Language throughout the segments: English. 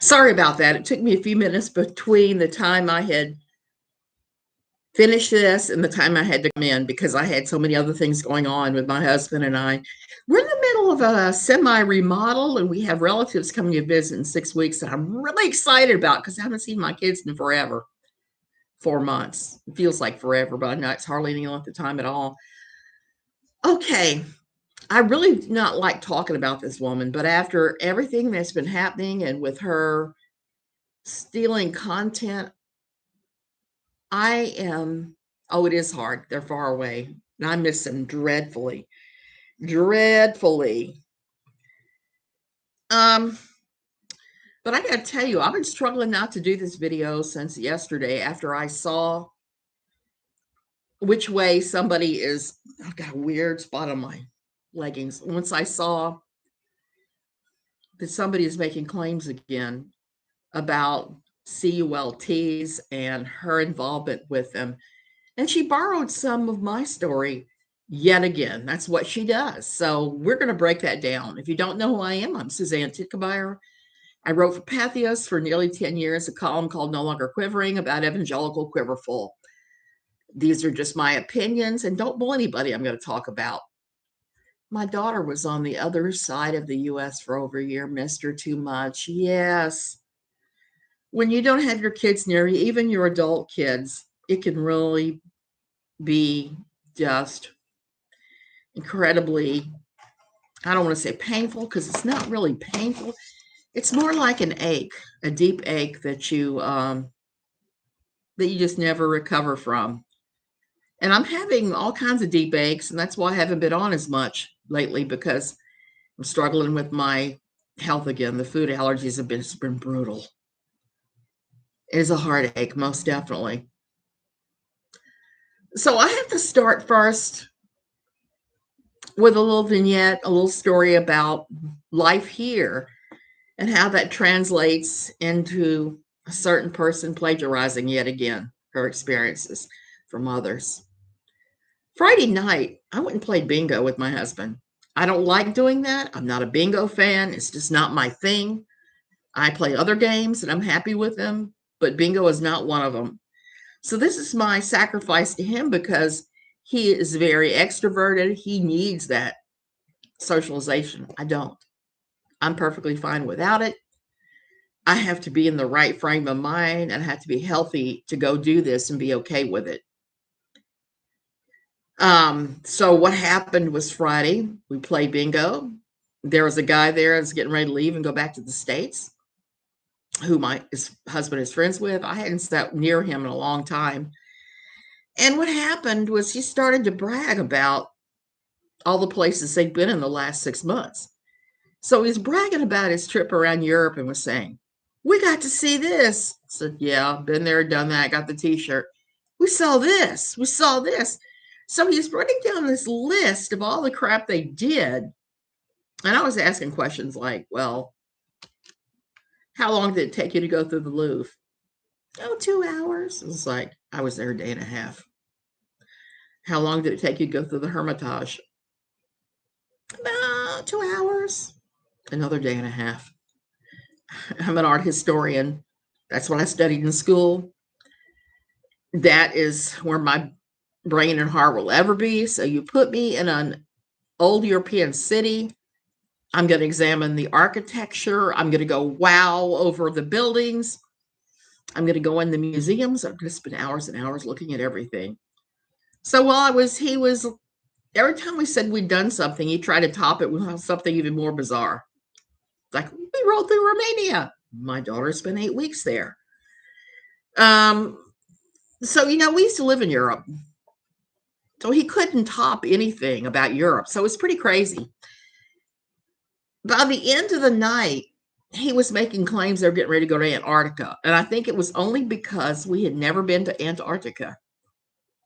Sorry about that. It took me a few minutes between the time I had finished this and the time I had to come in because I had so many other things going on with my husband and I. We're in the middle of a semi-remodel, and we have relatives coming to visit in 6 weeks that I'm really excited about because I haven't seen my kids in forever. 4 months. It feels like forever, but I know it's hardly any length of time at all. Okay. I really do not like talking about this woman, but after everything that's been happening and with her stealing content, I am, oh, it is hard. They're far away. And I miss them dreadfully. Dreadfully. But I gotta tell you, I've been struggling not to do this video since yesterday after I saw which way somebody is. I've got a weird spot on my leggings. Once I saw that somebody is making claims again about CULTs and her involvement with them. And she borrowed some of my story yet again. That's what she does. So we're going to break that down. If you don't know who I am, I'm Suzanne Titkemeyer. I wrote for Pathos for nearly 10 years, a column called No Longer Quivering about evangelical quiverful. These are just my opinions, and don't bully anybody I'm going to talk about. My daughter was on the other side of the U.S. for over a year, missed her too much. Yes. When you don't have your kids near you, even your adult kids, it can really be just incredibly, I don't want to say painful because it's not really painful. It's more like an ache, a deep ache that you just never recover from. And I'm having all kinds of deep aches, and that's why I haven't been on as much lately because I'm struggling with my health again. The food allergies have been brutal. It is a heartache, most definitely. So I have to start first with a little vignette, a little story about life here and how that translates into a certain person plagiarizing yet again her experiences from others. Friday night, I went and played bingo with my husband. I don't like doing that. I'm not a bingo fan. It's just not my thing. I play other games and I'm happy with them, but bingo is not one of them. So this is my sacrifice to him because he is very extroverted. He needs that socialization. I don't. I'm perfectly fine without it. I have to be in the right frame of mind and I have to be healthy to go do this and be okay with it. So what happened was Friday, we played bingo. There was a guy there that's getting ready to leave and go back to the States, who his husband is friends with. I hadn't sat near him in a long time. And what happened was he started to brag about all the places they'd been in the last 6 months. So he's bragging about his trip around Europe and was saying, we got to see this. I said, yeah, been there, done that, got the t-shirt. We saw this. We saw this. So he's running down this list of all the crap they did. And I was asking questions like, well, how long did it take you to go through the Louvre? Oh, 2 hours. It was like, I was there a day and a half. How long did it take you to go through the Hermitage? About 2 hours. Another day and a half. I'm an art historian. That's what I studied in school. That is where my brain and heart will ever be. So you put me in an old European city, I'm going to examine the architecture. I'm going to go wow over the buildings. I'm going to go in the museums. I'm going to spend hours and hours looking at everything. So while every time we said we'd done something, he tried to top it with something even more bizarre. Like, we rode through Romania. My daughter spent 8 weeks there. So, we used to live in Europe. So he couldn't top anything about Europe. So it was pretty crazy. By the end of the night, he was making claims they were getting ready to go to Antarctica. And I think it was only because we had never been to Antarctica.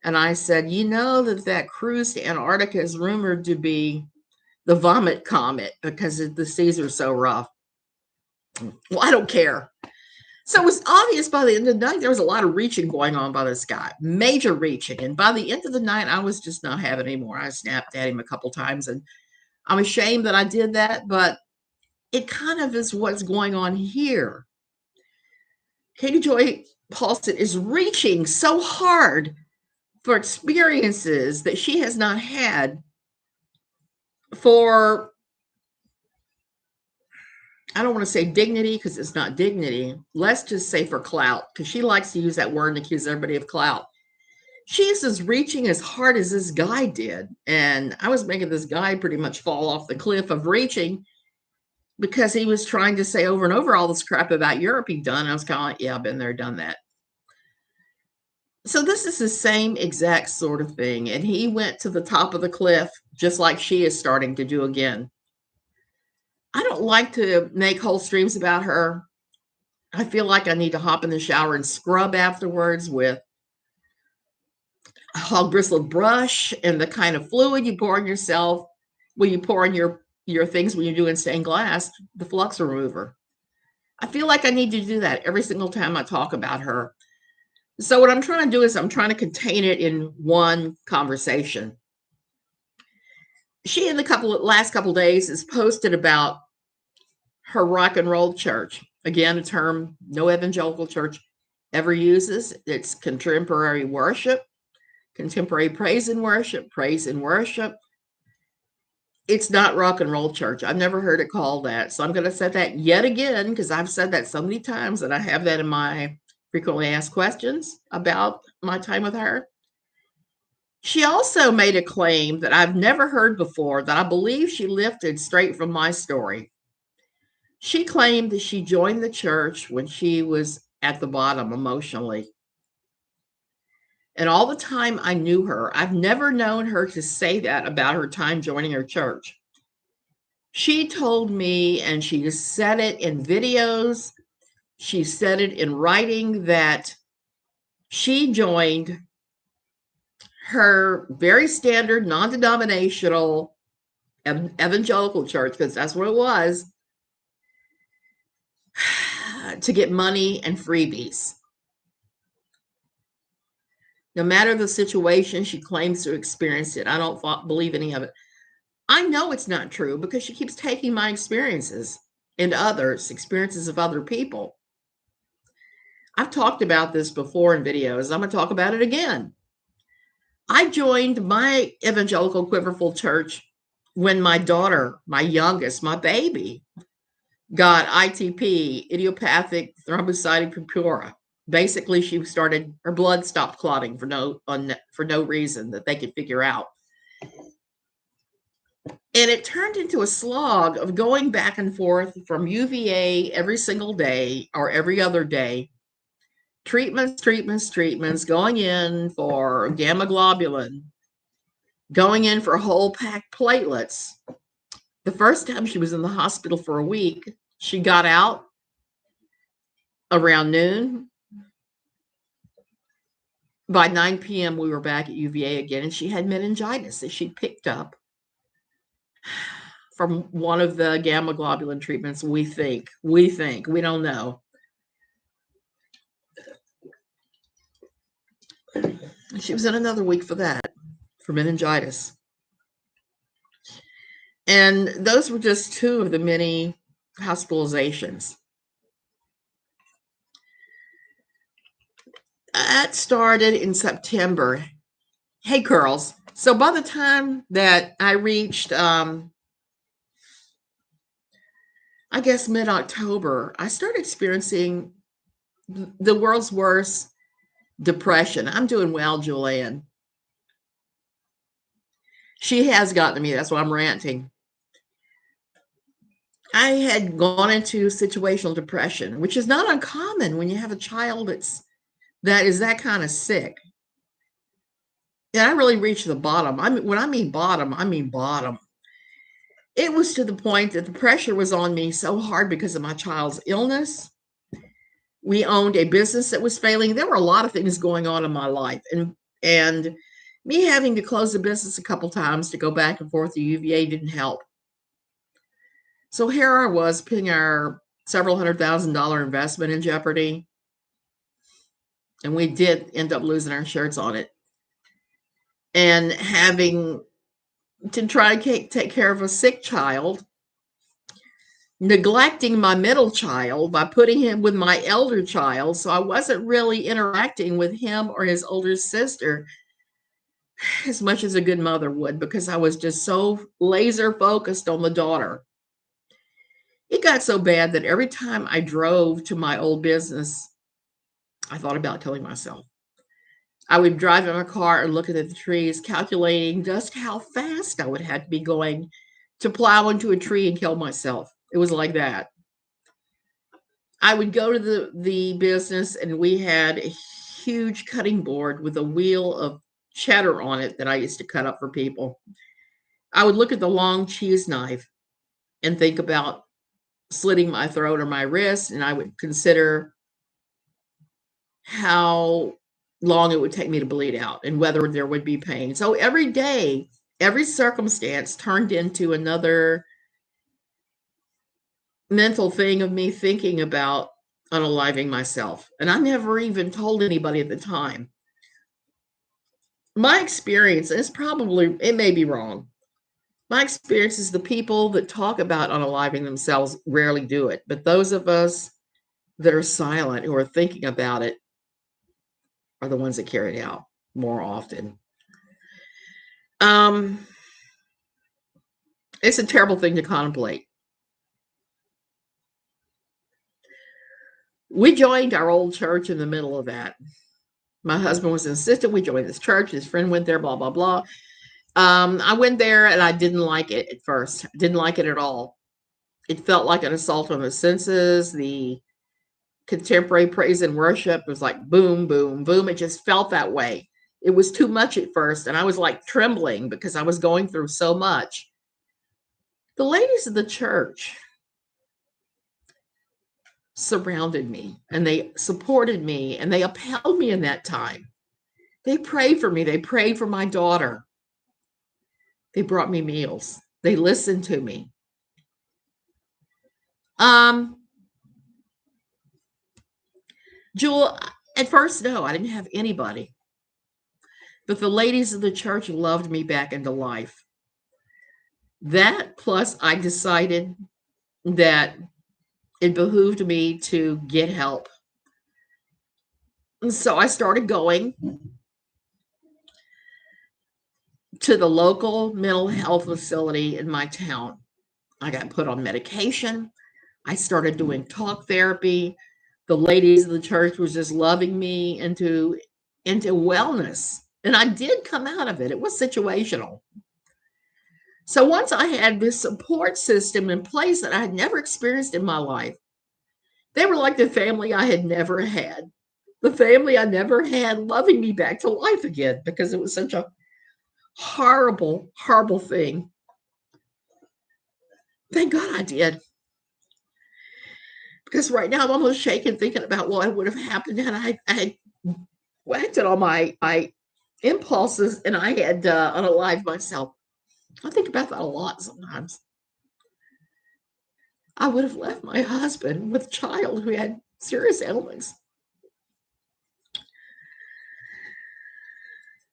And I said, that cruise to Antarctica is rumored to be the vomit comet because the seas are so rough. Well, I don't care. So it was obvious by the end of the night, there was a lot of reaching going on by this guy, major reaching. And by the end of the night, I was just not having it anymore. I snapped at him a couple times and I'm ashamed that I did that, but it kind of is what's going on here. Katie Joy Paulson is reaching so hard for experiences that she has not had for, I don't want to say dignity because it's not dignity. Let's just say for clout, because she likes to use that word and accuse everybody of clout. She's as reaching as hard as this guy did. And I was making this guy pretty much fall off the cliff of reaching because he was trying to say over and over all this crap about Europe he'd done. I was kind of like, yeah, I've been there, done that. So this is the same exact sort of thing. And he went to the top of the cliff, just like she is starting to do again. I don't like to make whole streams about her. I feel like I need to hop in the shower and scrub afterwards with a hog bristled brush and the kind of fluid you pour on yourself when you pour on your things when you're doing stained glass, the flux remover. I feel like I need to do that every single time I talk about her. So what I'm trying to do is I'm trying to contain it in one conversation. She in the last couple days has posted about her rock and roll church. Again, a term no evangelical church ever uses. It's contemporary worship, contemporary praise and worship, praise and worship. It's not rock and roll church. I've never heard it called that. So I'm going to say that yet again, because I've said that so many times and I have that in my frequently asked questions about my time with her. She also made a claim that I've never heard before that I believe she lifted straight from my story. She claimed that she joined the church when she was at the bottom emotionally. And all the time I knew her, I've never known her to say that about her time joining her church. She told me, and she just said it in videos, she said it in writing, that she joined her very standard, non-denominational evangelical church, because that's what it was, to get money and freebies. No matter the situation, she claims to experience it. I don't believe any of it. I know it's not true because she keeps taking my experiences and others, experiences of other people. I've talked about this before in videos. I'm going to talk about it again. I joined my evangelical quiverful church when my daughter, my youngest, my baby, got ITP, idiopathic thrombocytic purpura. Basically, her blood stopped clotting for no reason that they could figure out. And it turned into a slog of going back and forth from UVA every single day or every other day. Treatments, going in for gamma globulin, going in for whole pack platelets. The first time she was in the hospital for a week, she got out around noon. By 9 p.m., we were back at UVA again, and she had meningitis that she picked up from one of the gamma globulin treatments. We think, we don't know. She was in another week for that, for meningitis. And those were just two of the many hospitalizations. That started in September. Hey, girls. So by the time that I reached, I guess mid-October, I started experiencing the world's worst depression. I'm doing well, Julianne. She has gotten to me. That's why I'm ranting. I had gone into situational depression, which is not uncommon when you have a child that is that kind of sick. And I really reached the bottom. When I mean bottom, I mean bottom. It was to the point that the pressure was on me so hard because of my child's illness. We owned a business that was failing. There were a lot of things going on in my life. And me having to close the business a couple times to go back and forth to UVA didn't help. So here I was putting our several $100,000 investment in jeopardy. And we did end up losing our shirts on it. And having to try to take care of a sick child neglecting my middle child by putting him with my elder child. So I wasn't really interacting with him or his older sister as much as a good mother would, because I was just so laser focused on the daughter. It got so bad that every time I drove to my old business, I thought about killing myself. I would drive in my car and look at the trees, calculating just how fast I would have to be going to plow into a tree and kill myself. It was like that. I would go to the business, and we had a huge cutting board with a wheel of cheddar on it that I used to cut up for people. I would look at the long cheese knife and think about slitting my throat or my wrist, and I would consider how long it would take me to bleed out and whether there would be pain. So every day, every circumstance turned into another mental thing of me thinking about unaliving myself. And I never even told anybody at the time. My experience is probably, it may be wrong. My experience is the people that talk about unaliving themselves rarely do it. But those of us that are silent, who are thinking about it, are the ones that carry it out more often. It's a terrible thing to contemplate. We joined our old church in the middle of that. My husband was insistent we join this church. His friend went there, blah, blah, blah. I went there and I didn't like it at first. Didn't like it at all. It felt like an assault on the senses. The contemporary praise and worship was like boom, boom, boom. It just felt that way. It was too much at first. And I was like trembling because I was going through so much. The ladies of the church surrounded me and they supported me and they upheld me in that time. They prayed for me. They prayed for my daughter. They brought me meals. They listened to me. Jewel, at first, no, I didn't have anybody. But the ladies of the church loved me back into life. That plus I decided that it behooved me to get help. And so I started going to the local mental health facility in my town. I got put on medication. I started doing talk therapy. The ladies of the church was just loving me into wellness. And I did come out of it. It was situational. So once I had this support system in place that I had never experienced in my life, they were like the family I had never had. The family I never had loving me back to life again, because it was such a horrible, horrible thing. Thank God I did. Because right now I'm almost shaking thinking about what would have happened had I had acted on my impulses and I had unalived myself. I think about that a lot sometimes. I would have left my husband with a child who had serious ailments.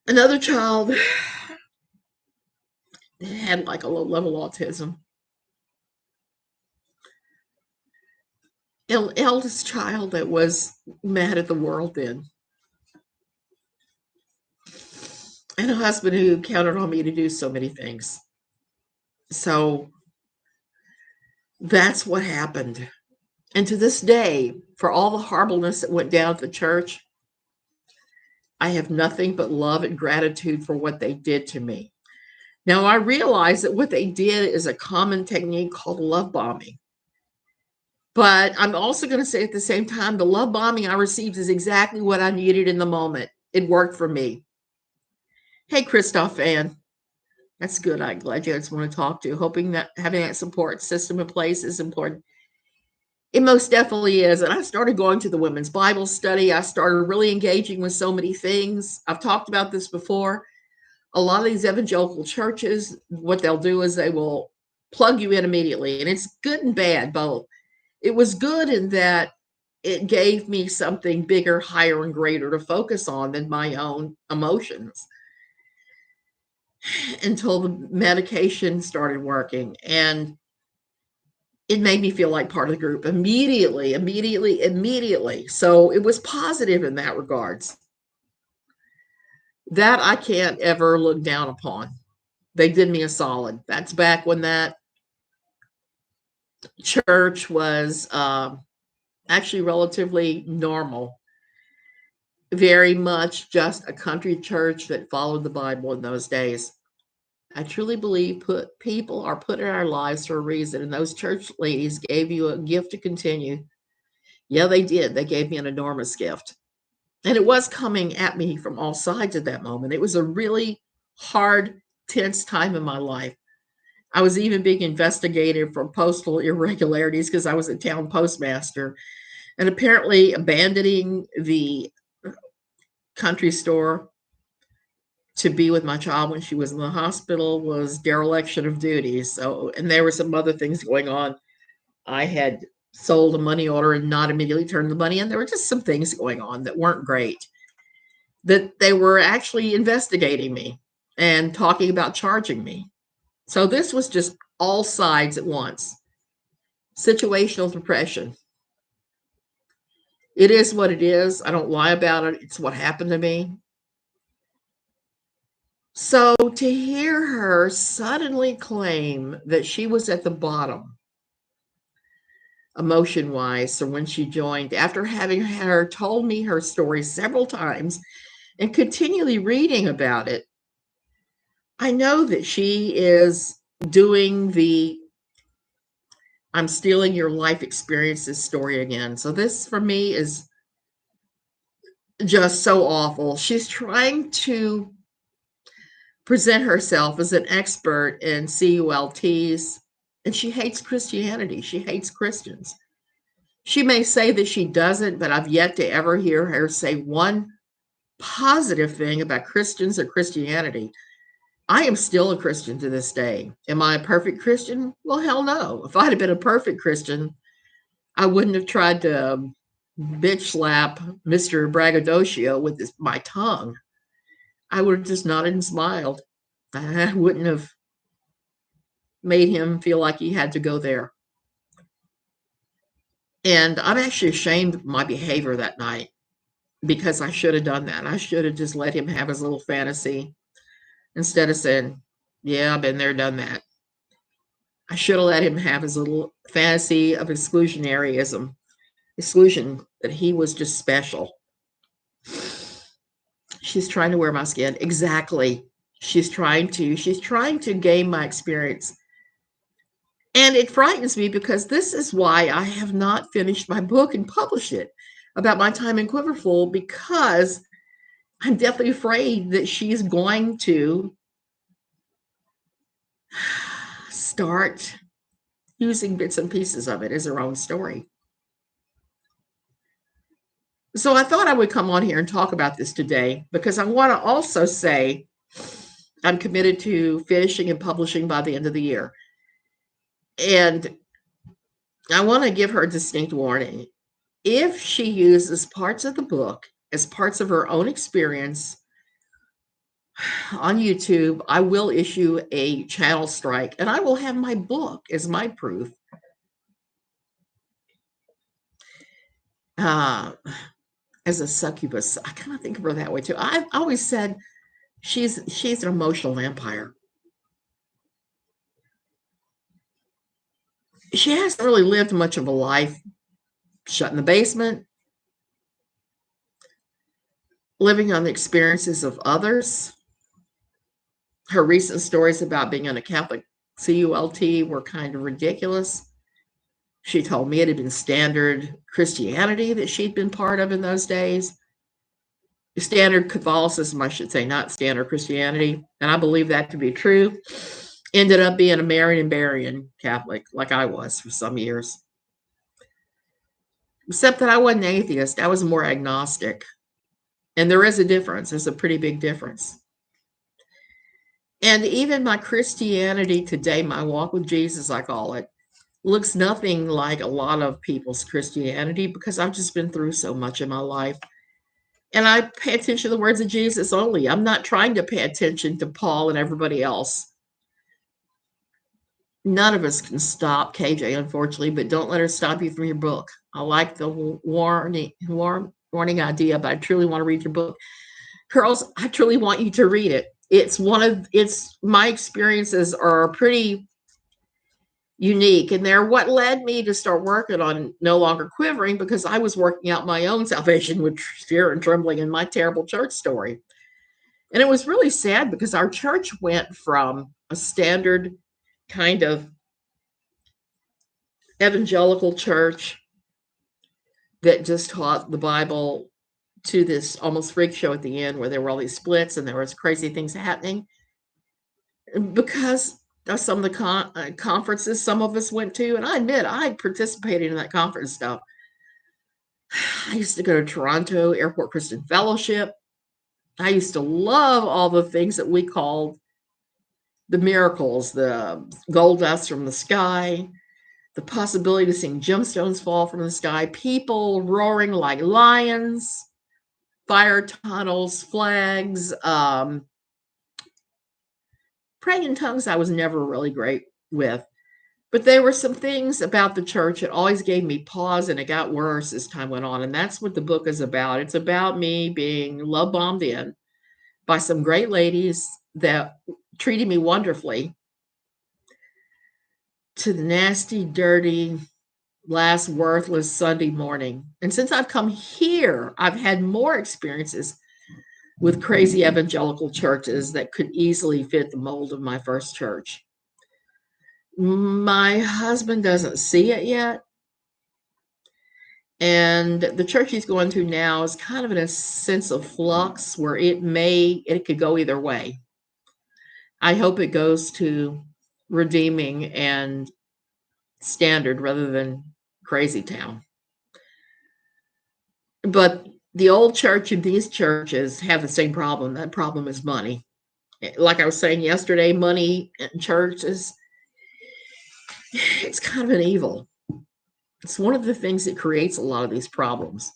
Another child had like a low-level autism. Eldest child that was mad at the world then. And a husband who counted on me to do so many things. So that's what happened. And to this day, for all the horribleness that went down at the church, I have nothing but love and gratitude for what they did to me. Now, I realize that what they did is a common technique called love bombing. But I'm also going to say at the same time, the love bombing I received is exactly what I needed in the moment. It worked for me. Hey, Christoph Ann. That's good. I'm glad you guys want to talk to. Hoping that having that support system in place is important. It most definitely is. And I started going to the women's Bible study. I started really engaging with so many things. I've talked about this before. A lot of these evangelical churches, what they'll do is they will plug you in immediately. And it's good and bad, both. It was good in that it gave me something bigger, higher, and greater to focus on than my own emotions until the medication started working. And it made me feel like part of the group immediately. So it was positive in that regards. That I can't ever look down upon. They did me a solid. That's back when that church was actually relatively normal. Very much just a country church that followed the Bible in those days. I truly believe people are put in our lives for a reason, and those church ladies gave you a gift to continue. Yeah, they did. They gave me an enormous gift. And it was coming at me from all sides at that moment. It was a really hard, tense time in my life. I was even being investigated for postal irregularities because I was a town postmaster, and apparently abandoning the country store to be with my child when she was in the hospital was dereliction of duty. So, and there were some other things going on. I had sold a money order and not immediately turned the money in. There were just some things going on that weren't great, that they were actually investigating me and talking about charging me. So this was just all sides at once. Situational depression. It is what it is. I don't lie about it. It's what happened to me. So to hear her suddenly claim that she was at the bottom, emotion wise, or when she joined, after having her told me her story several times and continually reading about it, I know that she is doing the I'm stealing your life experiences story again. So this for me is just so awful. She's trying to present herself as an expert in CULTs, and she hates Christianity. She hates Christians. She may say that she doesn't, but I've yet to ever hear her say one positive thing about Christians or Christianity. I am still a Christian to this day. Am I a perfect Christian? Well, hell no. If I'd have been a perfect Christian, I wouldn't have tried to bitch slap Mr. Braggadocio with my tongue. I would have just nodded and smiled. I wouldn't have made him feel like he had to go there. And I'm actually ashamed of my behavior that night because I should have done that. I should have just let him have his little fantasy instead of saying, yeah, I've been there, done that. I should have let him have his little fantasy of exclusion, that he was just special. She's trying to wear my skin. Exactly. She's trying to gain my experience. And it frightens me because this is why I have not finished my book and published it about my time in Quiverful, because I'm deathly afraid that she's going to start using bits and pieces of it as her own story. So I thought I would come on here and talk about this today because I want to also say I'm committed to finishing and publishing by the end of the year. And I want to give her a distinct warning. If she uses parts of the book as parts of her own experience on YouTube, I will issue a channel strike, and I will have my book as my proof. As a succubus, I kind of think of her that way too. I've always said she's an emotional vampire. She hasn't really lived much of a life, shut in the basement, living on the experiences of others. Her recent stories about being in a Catholic CULT were kind of ridiculous. She told me it had been standard Christianity that she'd been part of in those days. Standard Catholicism, I should say, not standard Christianity. And I believe that to be true. Ended up being a Marian Catholic, like I was for some years. Except that I wasn't atheist. I was more agnostic. And there is a difference. There's a pretty big difference. And even my Christianity today, my walk with Jesus, I call it, looks nothing like a lot of people's Christianity because I've just been through so much in my life. And I pay attention to the words of Jesus only. I'm not trying to pay attention to Paul and everybody else. None of us can stop KJ, unfortunately, but don't let her stop you from your book. I like the warning idea, but I truly want to read your book. Girls, I truly want you to read it. It's my experiences are pretty unique, and they're what led me to start working on No Longer Quivering, because I was working out my own salvation with fear and trembling in my terrible church story. And it was really sad because our church went from a standard kind of evangelical church that just taught the Bible to this almost freak show at the end where there were all these splits and there was crazy things happening because of some of the conferences some of us went to. And I admit I participated in that conference stuff. I used to go to Toronto Airport Christian Fellowship. I used to love all the things that we called the miracles, the gold dust from the sky, the possibility to seeing gemstones fall from the sky, people roaring like lions, fire tunnels, flags, praying in tongues I was never really great with. But there were some things about the church that always gave me pause, and it got worse as time went on. And that's what the book is about. It's about me being love bombed in by some great ladies that treated me wonderfully to the nasty, dirty, last worthless Sunday morning. And since I've come here, I've had more experiences with crazy evangelical churches that could easily fit the mold of my first church. My husband doesn't see it yet. And the church he's going to now is kind of in a sense of flux where it could go either way. I hope it goes to redeeming and standard rather than crazy town. But the old church and these churches have the same problem. That problem is money. Like I was saying yesterday, money in churches, it's kind of an evil. It's one of the things that creates a lot of these problems.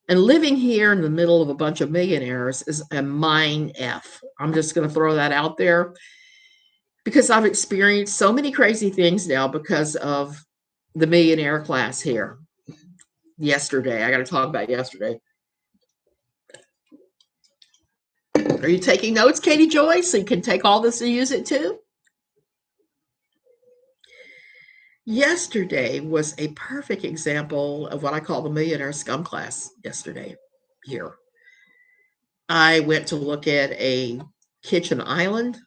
And living here in the middle of a bunch of millionaires is a mine F. I'm just going to throw that out there because I've experienced so many crazy things now because of the millionaire class here. Yesterday, I got to talk about yesterday. Are you taking notes, Katie Joy, so you can take all this and use it too? Yesterday was a perfect example of what I call the millionaire scum class yesterday here. I went to look at a kitchen island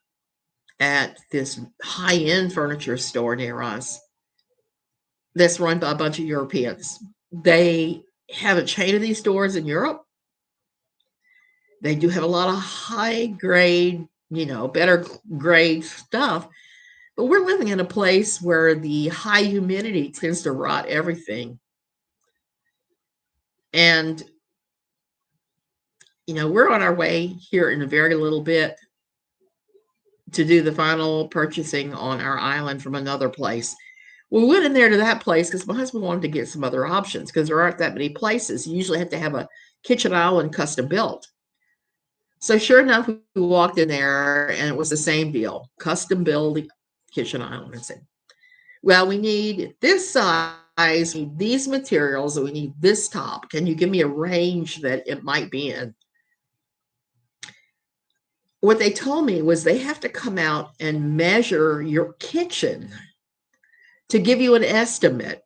at this high-end furniture store near us that's run by a bunch of Europeans. They have a chain of these stores in Europe. They do have a lot of high grade, better grade stuff. But we're living in a place where the high humidity tends to rot everything. And, we're on our way here in a very little bit to do the final purchasing on our island from another place. We went in there to that place because my husband wanted to get some other options because there aren't that many places. You usually have to have a kitchen island custom built. So sure enough, we walked in there and it was the same deal, custom build kitchen island. I said, well, we need this size, we need these materials, and we need this top. Can you give me a range that it might be in? What they told me was they have to come out and measure your kitchen to give you an estimate.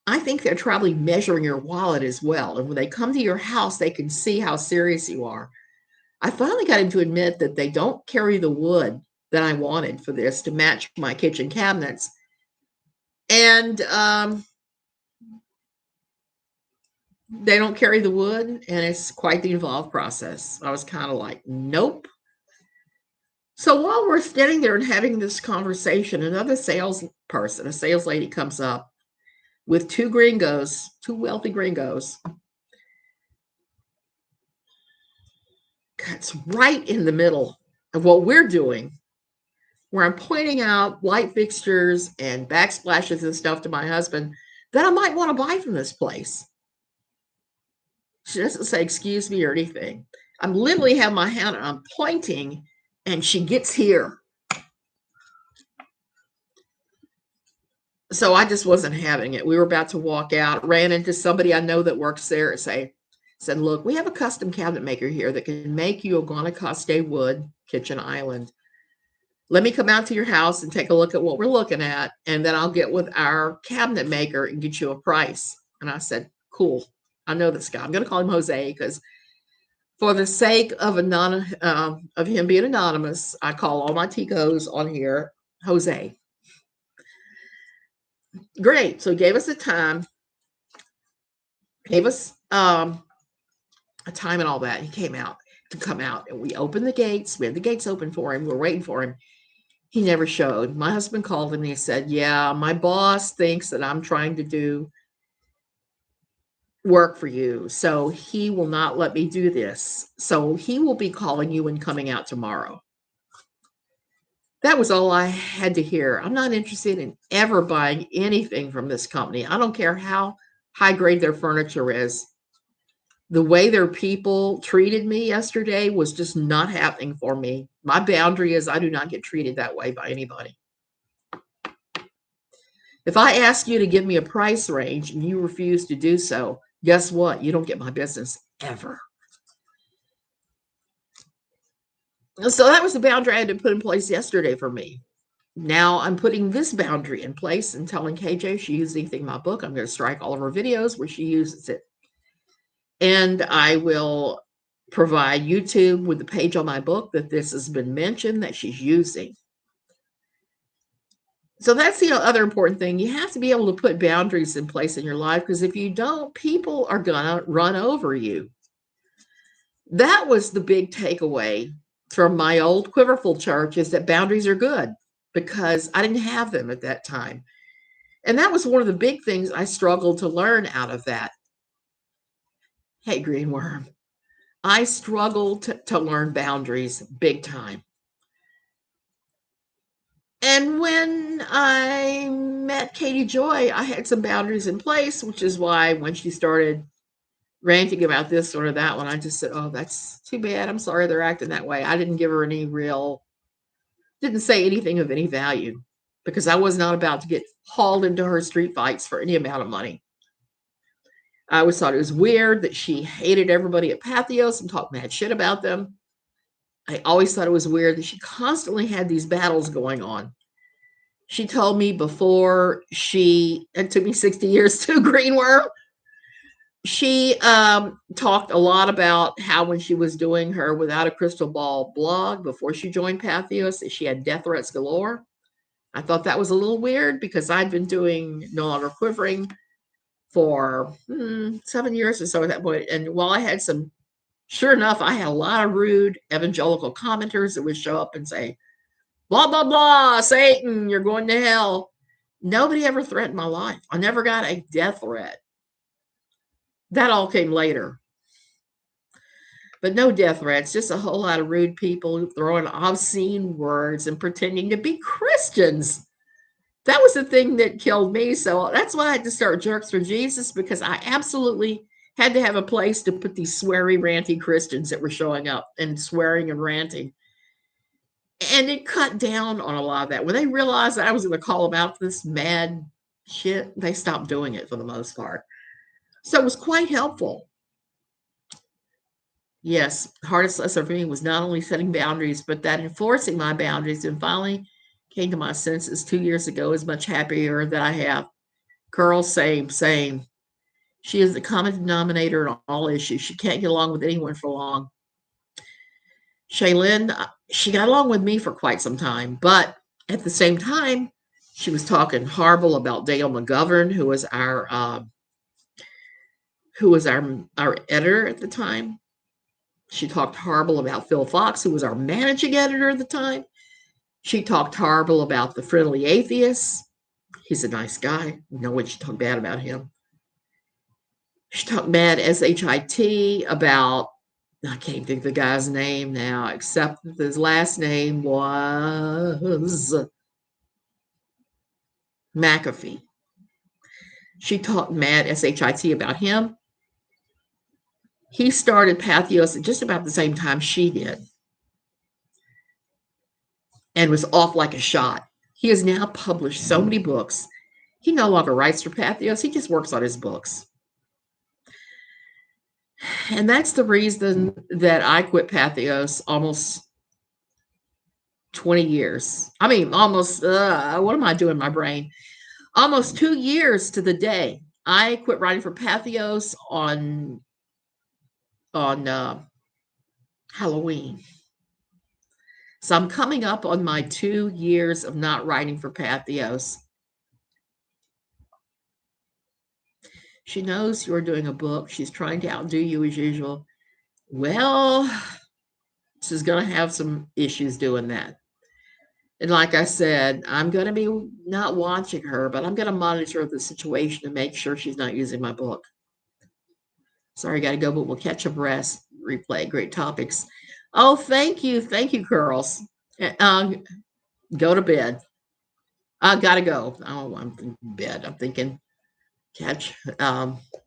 I think they're probably measuring your wallet as well. And when they come to your house, they can see how serious you are. I finally got him to admit that they don't carry the wood that I wanted for this to match my kitchen cabinets. And they don't carry the wood, and it's quite the involved process. I was kind of like, nope. So while we're standing there and having this conversation, another salesperson, a sales lady, comes up with two wealthy gringos. Cuts right in the middle of what we're doing, where I'm pointing out light fixtures and backsplashes and stuff to my husband that I might want to buy from this place. She doesn't say excuse me or anything. I'm literally have my hand, I'm pointing, and she gets here. So I just wasn't having it. We were about to walk out, ran into somebody I know that works there and said, look, we have a custom cabinet maker here that can make you a Guanacaste wood kitchen island. Let me come out to your house and take a look at what we're looking at, and then I'll get with our cabinet maker and get you a price. And I said, cool. I know this guy. I'm going to call him Jose because for the sake of of him being anonymous, I call all my Ticos on here Jose. Great. So he gave us a time, gave us a time and all that. He came out to come out, and we opened the gates. We had the gates open for him. We're waiting for him. He never showed. My husband called him and he said, yeah, my boss thinks that I'm trying to do work for you, so he will not let me do this. So he will be calling you and coming out tomorrow. That was all I had to hear. I'm not interested in ever buying anything from this company. I don't care how high grade their furniture is. The way their people treated me yesterday was just not happening for me. My boundary is I do not get treated that way by anybody. If I ask you to give me a price range and you refuse to do so, guess what? You don't get my business ever. So that was the boundary I had to put in place yesterday for me. Now I'm putting this boundary in place and telling KJ if she uses anything in my book, I'm going to strike all of her videos where she uses it. And I will provide YouTube with the page on my book that this has been mentioned that she's using. So that's the other important thing. You have to be able to put boundaries in place in your life, because if you don't, people are going to run over you. That was the big takeaway from my old Quiverful church, is that boundaries are good, because I didn't have them at that time. And that was one of the big things I struggled to learn out of that. Hey, Greenworm. I struggled to learn boundaries big time. And when I met Katie Joy, I had some boundaries in place, which is why when she started ranting about this or that one, I just said, oh, that's too bad. I'm sorry they're acting that way. I didn't give her didn't say anything of any value, because I was not about to get hauled into her street fights for any amount of money. I always thought it was weird that she hated everybody at Pathos and talked mad shit about them. I always thought it was weird that she constantly had these battles going on. She told me before it took me 60 years to Greenworm. She talked a lot about how when she was doing her Without a Crystal Ball blog before she joined Pathos, that she had death threats galore. I thought that was a little weird, because I'd been doing No Longer Quivering for 7 years or so at that point. And while I had sure enough, I had a lot of rude evangelical commenters that would show up and say, blah, blah, blah, Satan, you're going to hell. Nobody ever threatened my life. I never got a death threat. That all came later. But no death threats, just a whole lot of rude people throwing obscene words and pretending to be Christians. That was the thing that killed me. So that's why I had to start Jerks for Jesus, because I absolutely had to have a place to put these sweary, ranty Christians that were showing up and swearing and ranting. And it cut down on a lot of that. When they realized that I was going to call them out for this mad shit, they stopped doing it for the most part. So it was quite helpful. Yes, hardest lesson for me was not only setting boundaries, but that enforcing my boundaries, and finally came to my senses 2 years ago, is much happier that I have. Girl, same. She is the common denominator on all issues. She can't get along with anyone for long. Shaylin, she got along with me for quite some time, but at the same time, she was talking horrible about Dale McGovern, who was our editor at the time. She talked horrible about Phil Fox, who was our managing editor at the time. She talked horrible about the Friendly Atheist. He's a nice guy. No one should talk bad about him. She talked bad SHIT about, I can't think of the guy's name now, except that his last name was McAfee. She talked mad SHIT about him. He started Pathos at just about the same time she did, and was off like a shot. He has now published so many books. He no longer writes for Pathos. He just works on his books. And that's the reason that I quit Pathos almost 20 years. I mean, almost, what am I doing in my brain? Almost 2 years to the day. I quit writing for Pathos on Halloween. So I'm coming up on my 2 years of not writing for Pathos. She knows you're doing a book. She's trying to outdo you as usual. Well, she's going to have some issues doing that. And like I said, I'm going to be not watching her, but I'm going to monitor the situation to make sure she's not using my book. Sorry, got to go, but we'll catch up rest. Replay, great topics. Oh, thank you. Thank you, girls. Go to bed. I got to go. Oh, I'm thinking bed. I'm thinking catch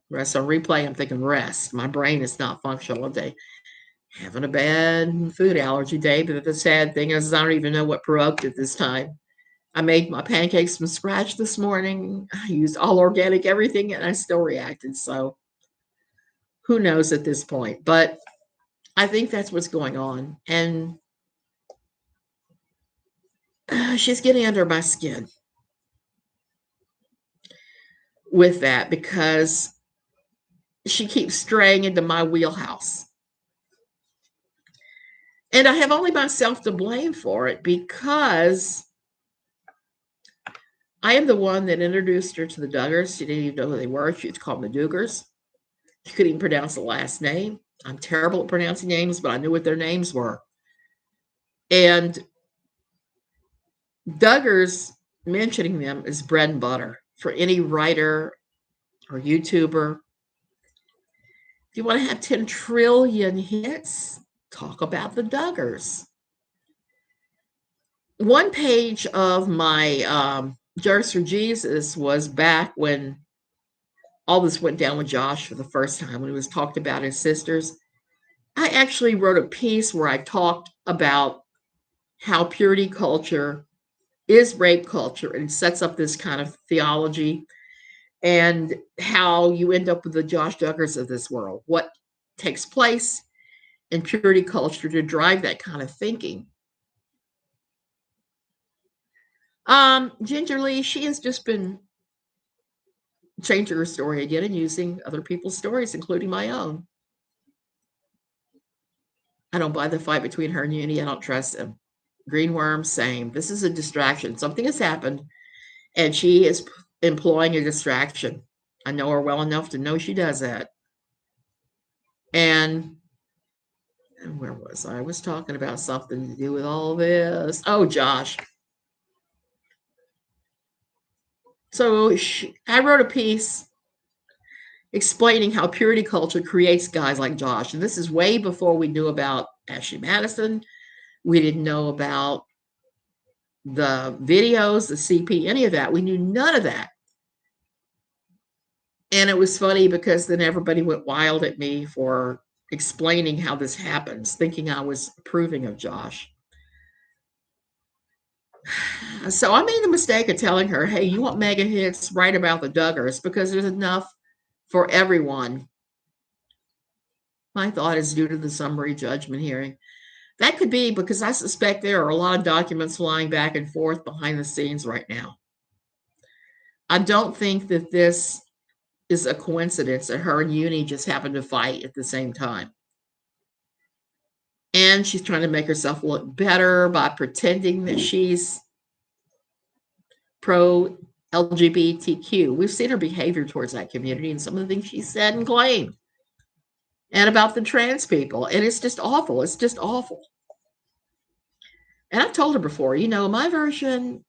rest on replay. I'm thinking rest. My brain is not functional today. Having a bad food allergy day, but the sad thing is I don't even know what provoked it this time. I made my pancakes from scratch this morning. I used all organic everything, and I still reacted. So who knows at this point? But I think that's what's going on. And she's getting under my skin with that because she keeps straying into my wheelhouse. And I have only myself to blame for it because I am the one that introduced her to the Duggars. She didn't even know who they were. She used to call them the Duggars. She couldn't even pronounce the last name. I'm terrible at pronouncing names, but I knew what their names were. And Duggars, mentioning them is bread and butter for any writer or YouTuber. If you want to have 10 trillion hits, talk about the Duggars. One page of my Jars for Jesus was back when all this went down with Josh for the first time, when he was talked about his sisters. I actually wrote a piece where I talked about how purity culture is rape culture and sets up this kind of theology, and how you end up with the Josh Duggars of this world. What takes place in purity culture to drive that kind of thinking. Gingerly, she has just been changing her story again and using other people's stories, including my own. I don't buy the fight between her and Uni. I don't trust him. Greenworm, same. This is a distraction. Something has happened, and she is employing a distraction. I know her well enough to know she does that. And where was I? I was talking about something to do with all this. Oh, Josh. So I wrote a piece explaining how purity culture creates guys like Josh. And this is way before we knew about Ashley Madison. We didn't know about the videos, the CP, any of that. We knew none of that. And it was funny because then everybody went wild at me for explaining how this happens, thinking I was approving of Josh. So I made the mistake of telling her, hey, you want mega hits, write about the Duggars because there's enough for everyone. My thought is due to the summary judgment hearing. That could be because I suspect there are a lot of documents flying back and forth behind the scenes right now. I don't think that this is a coincidence that her and Uni just happened to fight at the same time. And she's trying to make herself look better by pretending that she's pro LGBTQ. We've seen her behavior towards that community and some of the things she said and claimed. And about the trans people. And it's just awful. It's just awful. And I've told her before, my version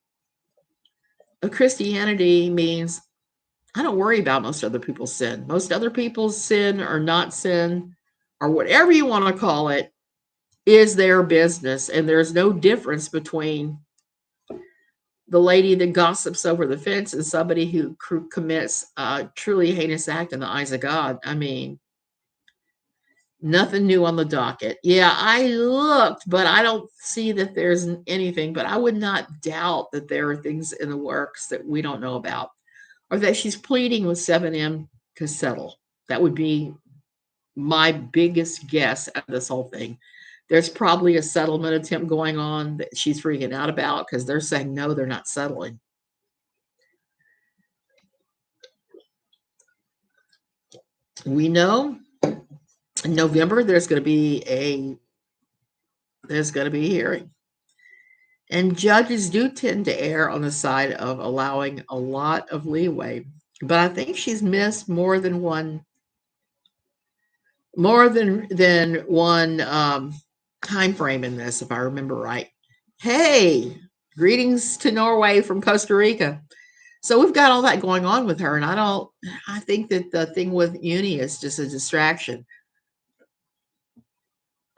of Christianity means I don't worry about most other people's sin. Most other people's sin or not sin, or whatever you want to call it, is their business. And there's no difference between the lady that gossips over the fence and somebody who commits a truly heinous act in the eyes of God. I mean, nothing new on the docket. Yeah, I looked, but I don't see that there's anything. But I would not doubt that there are things in the works that we don't know about. or that she's pleading with 7M to settle. That would be my biggest guess at this whole thing. There's probably a settlement attempt going on that she's freaking out about because they're saying no, they're not settling. We know in November there's going to be a hearing. And judges do tend to err on the side of allowing a lot of leeway. But I think she's missed more than one time frame in this, if I remember right. Hey, greetings to Norway from Costa Rica. So we've got all that going on with her, and I think that the thing with Uni is just a distraction.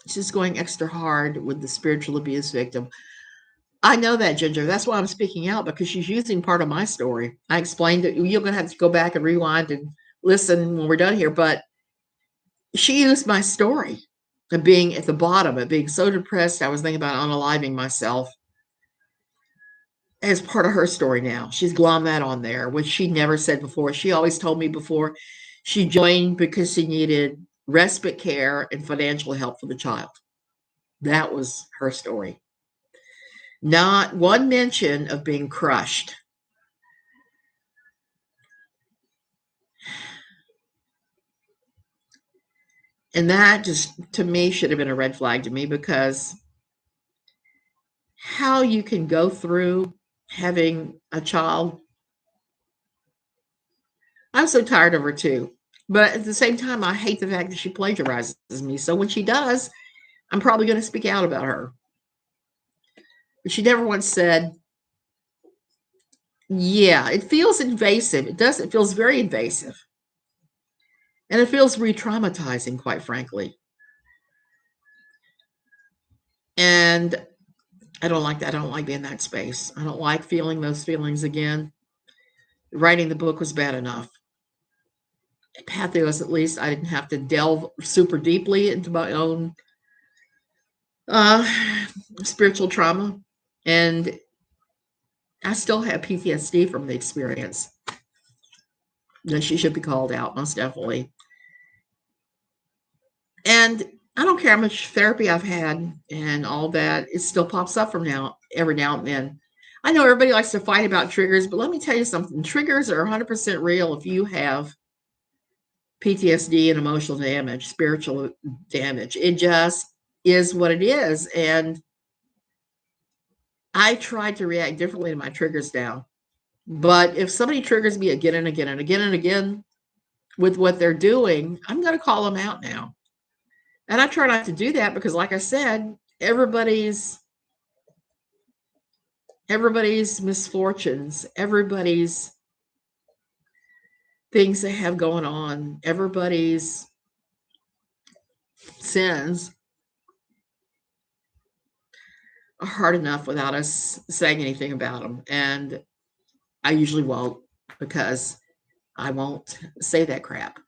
She's going extra hard with the spiritual abuse victim. I know that, Ginger. That's why I'm speaking out, because she's using part of my story. I explained it. You're going to have to go back and rewind and listen when we're done here, but she used my story of being at the bottom, of being so depressed I was thinking about unaliving myself, as part of her story now. She's glommed that on there, which she never said before. She always told me before she joined because she needed respite care and financial help for the child. That was her story. Not one mention of being crushed. And that just, to me, should have been a red flag to me, because how you can go through having a child. I'm so tired of her too. But at the same time, I hate the fact that she plagiarizes me. So when she does, I'm probably going to speak out about her. But she never once said, yeah, it feels invasive. It does. It feels very invasive. And it feels re-traumatizing, quite frankly. And I don't like that. I don't like being in that space. I don't like feeling those feelings again. Writing the book was bad enough. Pathos, at least I didn't have to delve super deeply into my own spiritual trauma. And I still have PTSD from the experience. That she should be called out, most definitely. And I don't care how much therapy I've had and all that, it still pops up from every now and then. I know everybody likes to fight about triggers, but let me tell you something. Triggers are 100% real if you have PTSD and emotional damage, spiritual damage. It just is what it is. And I try to react differently to my triggers now. But if somebody triggers me again and again and again and again with what they're doing, I'm going to call them out now. And I try not to do that because, like I said, everybody's misfortunes, everybody's things they have going on, everybody's sins are hard enough without us saying anything about them. And I usually won't, because I won't say that crap.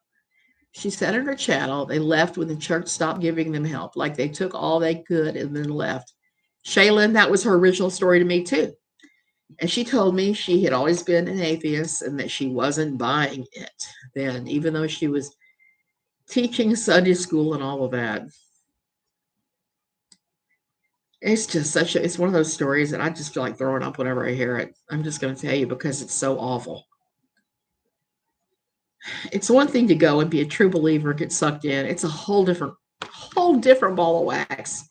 She said in her channel, they left when the church stopped giving them help. Like they took all they could and then left. Shaylin, that was her original story to me too. And she told me she had always been an atheist and that she wasn't buying it then, even though she was teaching Sunday school and all of that. It's just it's one of those stories that I just feel like throwing up whenever I hear it. I'm just going to tell you, because it's so awful. It's one thing to go and be a true believer, get sucked in. It's a whole different ball of wax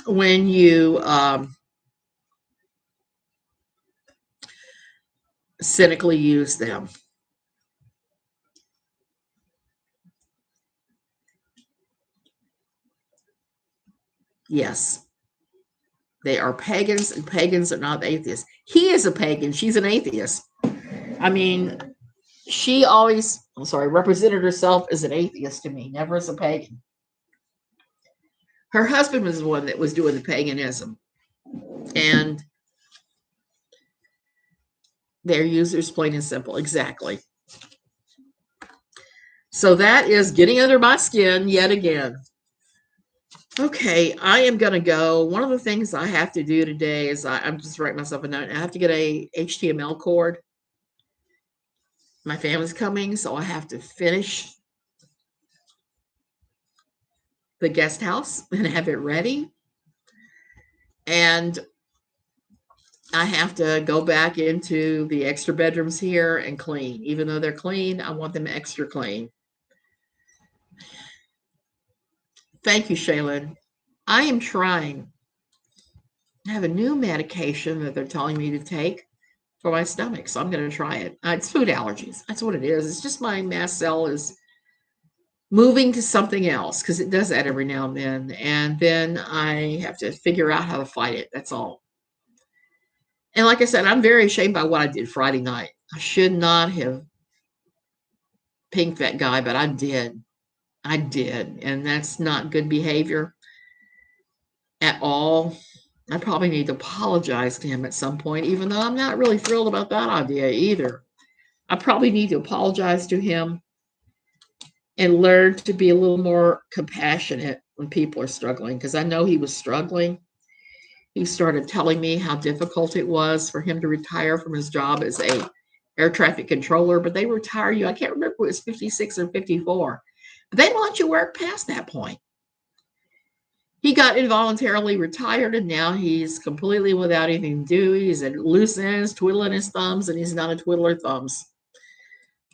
when you cynically use them. Yes, they are pagans, and pagans are not atheists. He is a pagan. She's an atheist. I mean, she always, represented herself as an atheist to me, never as a pagan. Her husband was the one that was doing the paganism. And they're users, plain and simple. Exactly. So that is getting under my skin yet again. Okay, I am gonna go. One of the things I have to do today is I'm just writing myself a note. I have to get a HTML cord. My family's coming, so I have to finish the guest house and have it ready. And I have to go back into the extra bedrooms here and clean. Even though they're clean, I want them extra clean. Thank you, Shaylin. I am trying. I have a new medication that they're telling me to take for my stomach, so I'm going to try it. It's food allergies. That's what it is. It's just my mast cell is moving to something else because it does that every now and then I have to figure out how to fight it. That's all. And like I said, I'm very ashamed by what I did Friday night. I should not have pinked that guy, but I did. I did, and that's not good behavior at all. I probably need to apologize to him at some point, even though I'm not really thrilled about that idea either. I probably need to apologize to him and learn to be a little more compassionate when people are struggling, because I know he was struggling. He started telling me how difficult it was for him to retire from his job as a air traffic controller, but they retire you. I can't remember if it was 56 or 54. But they let you work past that point. He got involuntarily retired, and now he's completely without anything to do. He's at loose ends, twiddling his thumbs, and he's not a twiddler thumbs.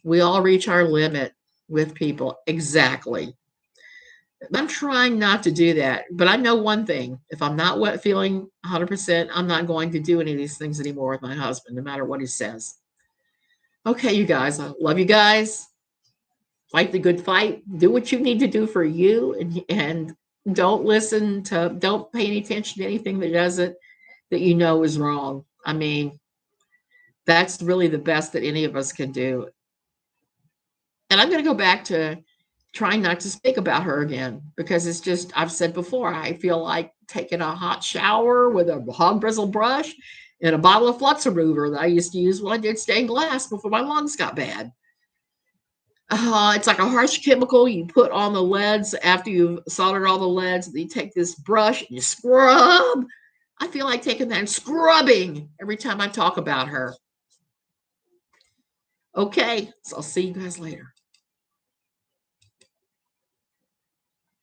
We all reach our limit with people. Exactly. I'm trying not to do that, but I know one thing. If I'm not feeling 100%, I'm not going to do any of these things anymore with my husband, no matter what he says. Okay, you guys, I love you guys. Fight the good fight. Do what you need to do for you, and don't pay any attention to anything that you know is wrong. I mean, that's really the best that any of us can do. And I'm going to go back to trying not to speak about her again because it's just, I've said before, I feel like taking a hot shower with a hog bristle brush and a bottle of flux remover that I used to use when I did stained glass before my lungs got bad. It's like a harsh chemical you put on the leads after you've soldered all the leads. And you take this brush and you scrub. I feel like taking that and scrubbing every time I talk about her. Okay, so I'll see you guys later.